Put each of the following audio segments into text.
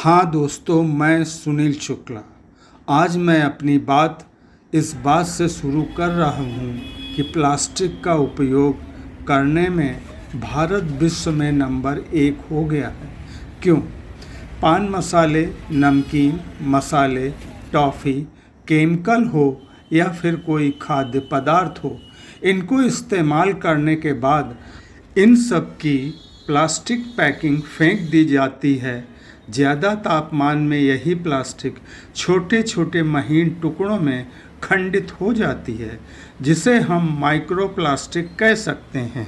हाँ दोस्तों, मैं सुनील शुक्ला। आज मैं अपनी बात इस बात से शुरू कर रहा हूँ कि प्लास्टिक का उपयोग करने में भारत विश्व में नंबर 1 हो गया है। क्यों? पान मसाले, नमकीन, मसाले, टॉफ़ी, केमिकल हो या फिर कोई खाद्य पदार्थ हो, इनको इस्तेमाल करने के बाद इन सब की प्लास्टिक पैकिंग फेंक दी जाती है। ज़्यादा तापमान में यही प्लास्टिक छोटे छोटे महीन टुकड़ों में खंडित हो जाती है, जिसे हम माइक्रो प्लास्टिक कह सकते हैं,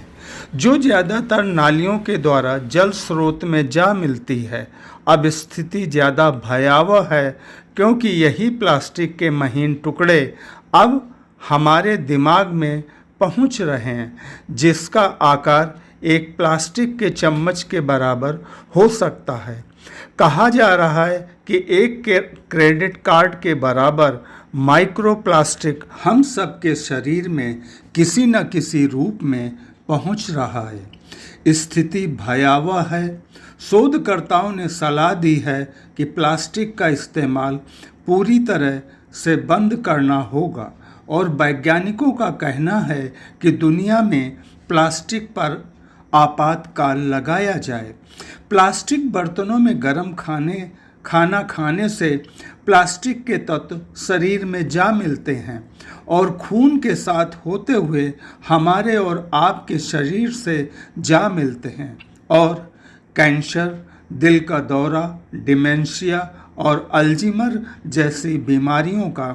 जो ज़्यादातर नालियों के द्वारा जल स्रोत में जा मिलती है। अब स्थिति ज़्यादा भयावह है, क्योंकि यही प्लास्टिक के महीन टुकड़े अब हमारे दिमाग में पहुंच रहे हैं, जिसका आकार एक प्लास्टिक के चम्मच के बराबर हो सकता है। कहा जा रहा है कि एक क्रेडिट कार्ड के बराबर माइक्रो प्लास्टिक हम सब के शरीर में किसी न किसी रूप में पहुंच रहा है। स्थिति भयावह है। शोधकर्ताओं ने सलाह दी है कि प्लास्टिक का इस्तेमाल पूरी तरह से बंद करना होगा, और वैज्ञानिकों का कहना है कि दुनिया में प्लास्टिक पर आपातकाल लगाया जाए। प्लास्टिक बर्तनों में गर्म खाना खाने से प्लास्टिक के तत्व शरीर में जा मिलते हैं और खून के साथ होते हुए हमारे और आपके शरीर से जा मिलते हैं, और कैंसर, दिल का दौरा, डिमेंशिया और अल्जीमर जैसी बीमारियों का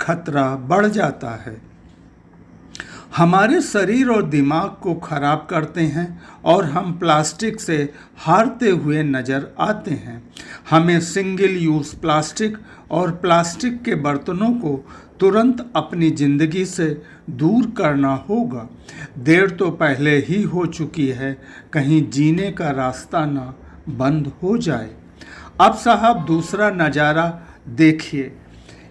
खतरा बढ़ जाता है। हमारे शरीर और दिमाग को खराब करते हैं और हम प्लास्टिक से हारते हुए नजर आते हैं। हमें सिंगल यूज़ प्लास्टिक और प्लास्टिक के बर्तनों को तुरंत अपनी ज़िंदगी से दूर करना होगा। देर तो पहले ही हो चुकी है, कहीं जीने का रास्ता ना बंद हो जाए। अब साहब, दूसरा नज़ारा देखिए।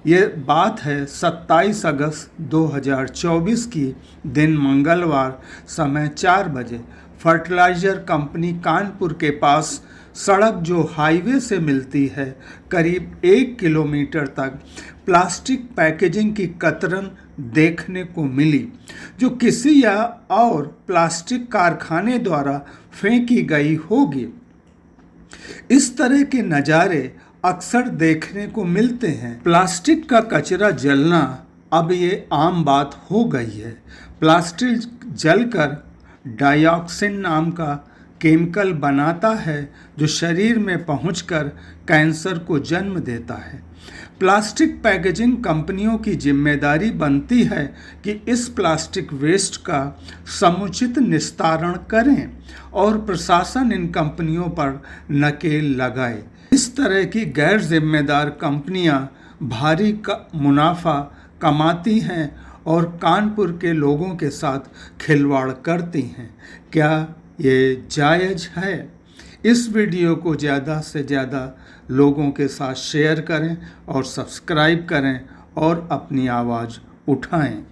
ये बात है 27 अगस्त 2024 की दिन, मंगलवार, समय 4 बजे। फर्टिलाइज़र कंपनी कानपुर के पास सड़क जो हाईवे से मिलती है, करीब 1 किलोमीटर तक प्लास्टिक पैकेजिंग की कतरन देखने को मिली, जो किसी या और प्लास्टिक कारखाने द्वारा फेंकी गई होगी। इस तरह के नज़ारे अक्सर देखने को मिलते हैं। प्लास्टिक का कचरा जलना अब ये आम बात हो गई है। प्लास्टिक जलकर डाइऑक्सिन नाम का केमिकल बनाता है, जो शरीर में पहुंचकर कैंसर को जन्म देता है। प्लास्टिक पैकेजिंग कंपनियों की जिम्मेदारी बनती है कि इस प्लास्टिक वेस्ट का समुचित निस्तारण करें और प्रशासन इन कंपनियों पर नकेल लगाए। इस तरह की गैर जिम्मेदार कंपनियां भारी मुनाफा कमाती हैं और कानपुर के लोगों के साथ खिलवाड़ करती हैं। क्या ये जायज़ है? इस वीडियो को ज़्यादा से ज़्यादा लोगों के साथ शेयर करें और सब्सक्राइब करें और अपनी आवाज़ उठाएं।